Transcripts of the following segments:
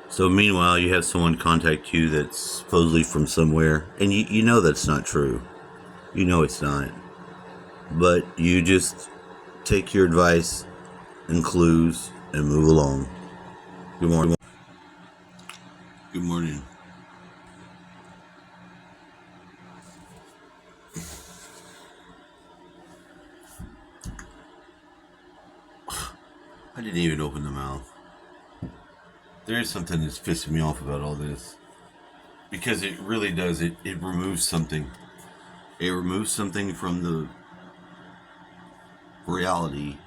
So meanwhile, you have someone contact you that's supposedly from somewhere, and you know that's not true. You know it's not. But you just take your advice and clues and move along. Good morning. Good morning. I didn't even open the mouth. There is something that's pissing me off about all this. Because it really does. It removes something. It removes something from the reality.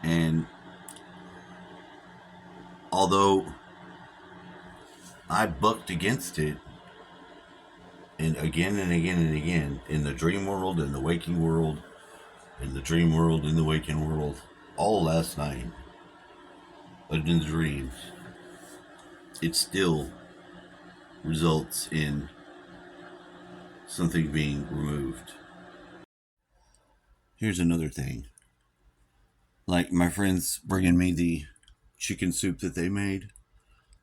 And although I bucked against it, and again and again and again, in the dream world, in the waking world, in the dream world, in the waking world, all last night, but in the dreams, it still results in something being removed. Here's another thing. Like my friends bringing me the chicken soup that they made.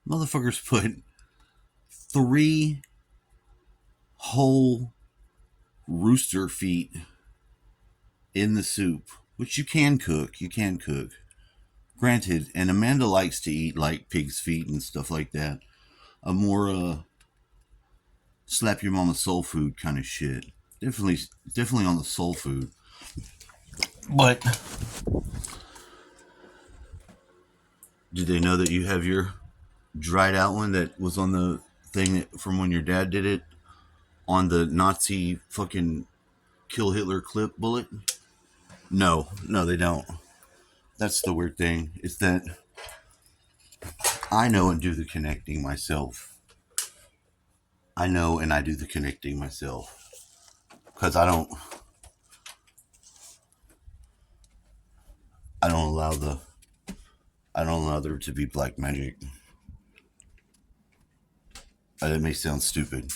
Motherfuckers put 3 whole rooster feet in the soup, which you can cook. You can cook. Granted, and Amanda likes to eat like pig's feet and stuff like that. A more slap your mama soul food kind of shit. Definitely on the soul food. But did they know that you have your dried out one that was on the thing that, from when your dad did it on the Nazi fucking kill Hitler clip bullet? No, they don't. That's the weird thing, is that I know and do the connecting myself. I know and I do the connecting myself. Because I don't allow there to be black magic. It may sound stupid.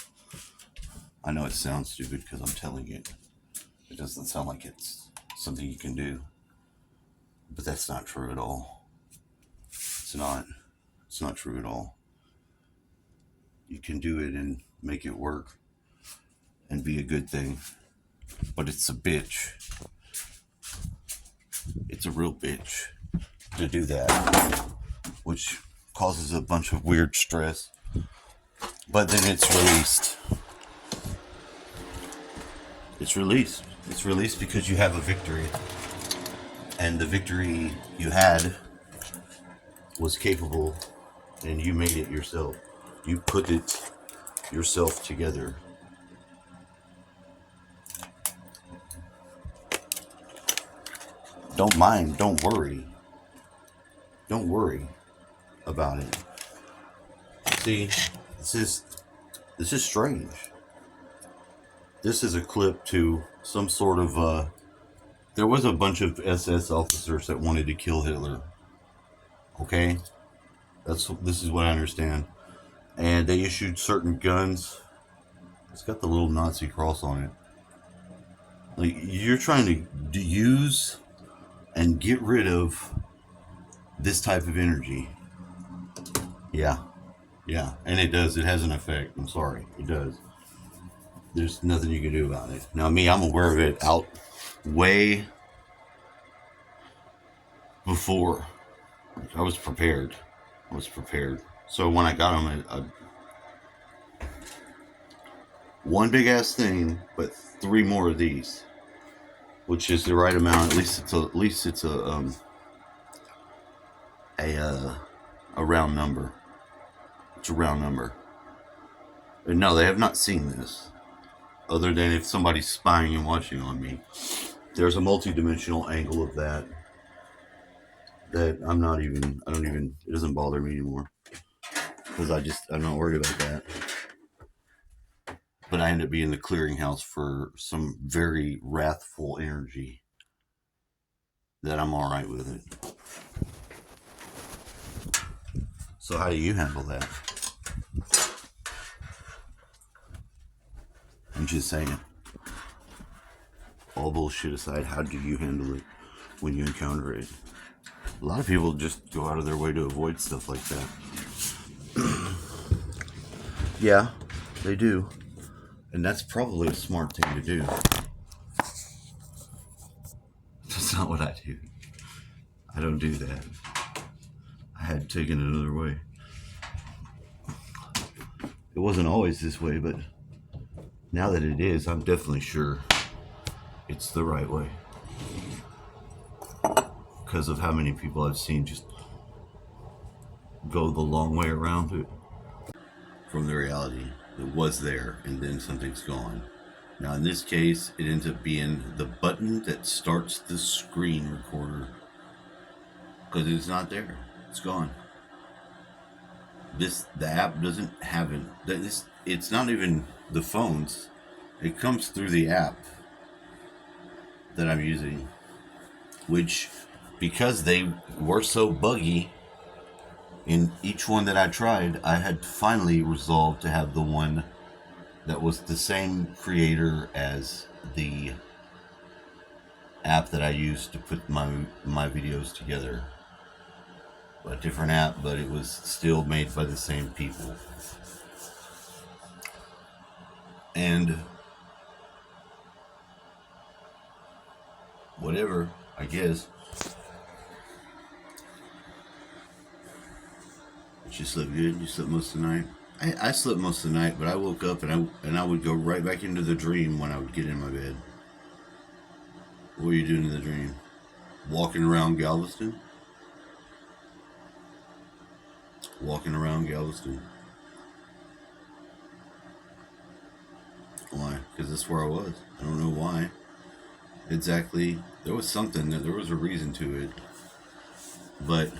I know it sounds stupid because I'm telling it. It doesn't sound like it's something you can do. But that's not true at all. It's not. It's not true at all. You can do it and make it work and be a good thing. But it's a bitch. It's a real bitch to do that, which causes a bunch of weird stress. But then it's released. It's released. It's released because you have a victory. And the victory you had was capable, and you made it yourself. You put it yourself together. Don't mind, don't worry. Don't worry about it. See, this is strange. This is a clip to some sort of there was a bunch of SS officers that wanted to kill Hitler. Okay? This is what I understand. And they issued certain guns. It's got the little Nazi cross on it. Like, you're trying to use and get rid of this type of energy. Yeah. And it does. It has an effect. I'm sorry. It does. There's nothing you can do about it. Now, me, I'm aware of it out way before. I was prepared. So when I got them, one big ass thing, but 3 more of these, which is the right amount. At least it's a round number. It's a round number. And no, they have not seen this, other than if somebody's spying and watching on me. There's a multi-dimensional angle of that it doesn't bother me anymore, because I'm not worried about that. But I end up being the clearinghouse for some very wrathful energy that I'm all right with it. So how do you handle that? I'm just saying. All bullshit aside, how do you handle it when you encounter it? A lot of people just go out of their way to avoid stuff like that. Yeah, they do. And that's probably a smart thing to do. That's not what I do. I don't do that. I had taken it another way. It wasn't always this way, but now that it is, I'm definitely sure it's the right way. Because of how many people I've seen just go the long way around it. From the reality that was there, and then something's gone. Now in this case, it ends up being the button that starts the screen recorder, because it's not there. It's gone. The app doesn't have it. It's not even the phones. It comes through the app that I'm using, which, because they were so buggy in each one that I tried, I had finally resolved to have the one that was the same creator as the app that I used to put my videos together. A different app, but it was still made by the same people. And whatever, I guess. Did you sleep good? You slept most of the night? I slept most of the night, but I woke up and I would go right back into the dream when I would get in my bed. What were you doing in the dream? Walking around Galveston? Walking around Galveston. Why? Because that's where I was. I don't know why. Exactly. There was something, there was a reason to it. But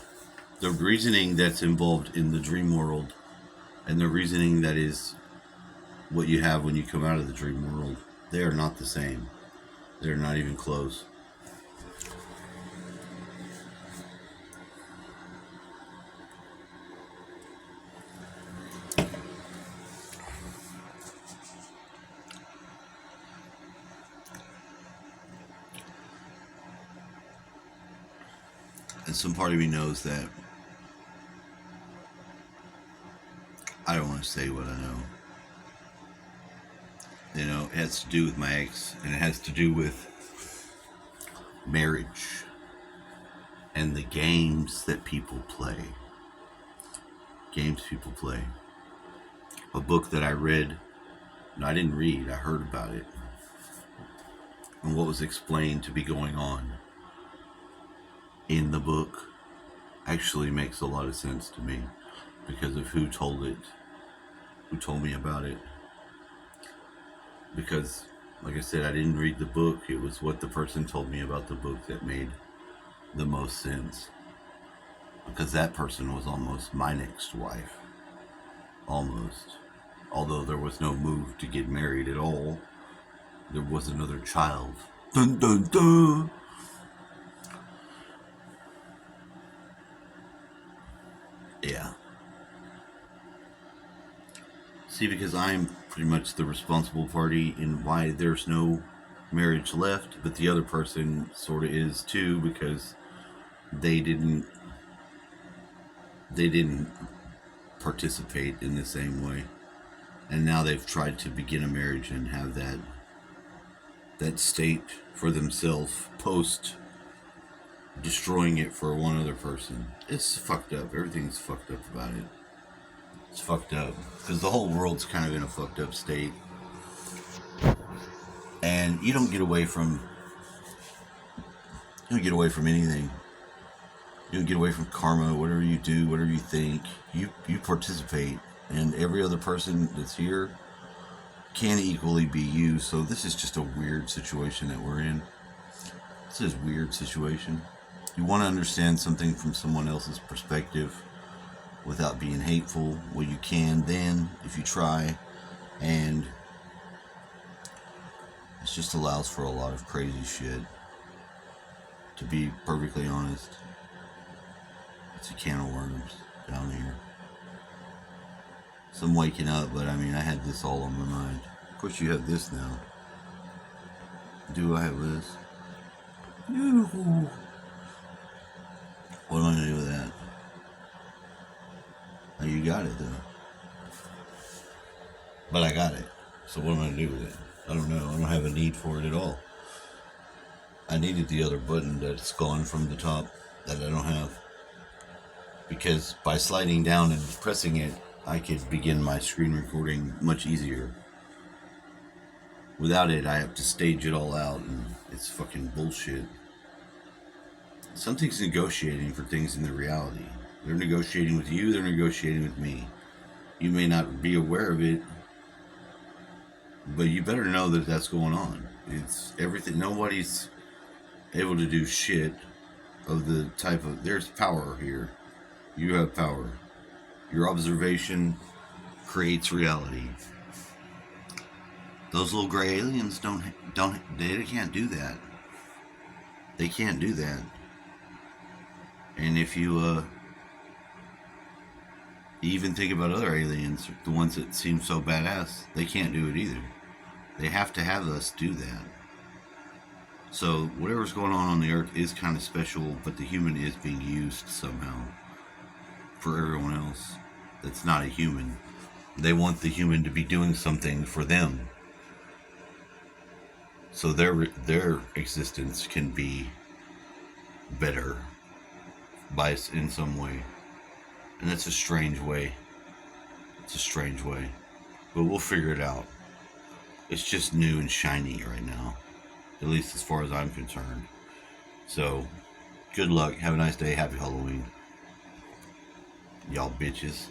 the reasoning that's involved in the dream world and the reasoning that is what you have when you come out of the dream world, they are not the same. They're not even close. And some part of me knows that I don't want to say what I know. You know, it has to do with my ex, and it has to do with marriage and the games that people play. Games people play. A book that I read, and I didn't read, I heard about it, and what was explained to be going on in the book actually makes a lot of sense to me because of who told me about it. Because, like I said, I didn't read the book. It was what the person told me about the book that made the most sense. Because that person was almost my next wife. Almost. Although there was no move to get married at all. There was another child. Dun dun dun! Yeah. See, because I'm pretty much the responsible party in why there's no marriage left, but the other person sort of is too, because they didn't participate in the same way, and now they've tried to begin a marriage and have that state for themselves post destroying it for one other person. It's fucked up. Everything's fucked up about it. It's fucked up because the whole world's kind of in a fucked up state, and you don't get away from anything. You don't get away from karma. Whatever you do, whatever you think, you participate, and every other person that's here can equally be you. So this is just a weird situation that we're in. This is a weird situation. You want to understand something from someone else's perspective without being hateful. Well, you can then if you try, and it just allows for a lot of crazy shit. To be perfectly honest, it's a can of worms down here. So I'm waking up, but I mean, I had this all on my mind. Of course, you have this now. Do I have this? No. What am I going to do with that? I You got it though. But I got it. So what am I gonna do with it? I don't know. I don't have a need for it at all. I needed the other button that's gone from the top that I don't have. Because by sliding down and pressing it, I could begin my screen recording much easier. Without it, I have to stage it all out, and it's fucking bullshit. Something's negotiating for things in the reality. They're negotiating with you, they're negotiating with me. You may not be aware of it, but you better know that that's going on. It's everything. Nobody's able to do shit of the type of... There's power here. You have power. Your observation creates reality. Those little gray aliens they can't do that. They can't do that. And if you even think about other aliens, the ones that seem so badass, they can't do it either. They have to have us do that. So whatever's going on the earth is kind of special, but the human is being used somehow for everyone else that's not a human. They want the human to be doing something for them, so their existence can be better by in some way. And that's a strange way. It's a strange way. But we'll figure it out. It's just new and shiny right now. At least as far as I'm concerned. So, good luck. Have a nice day. Happy Halloween. Y'all bitches.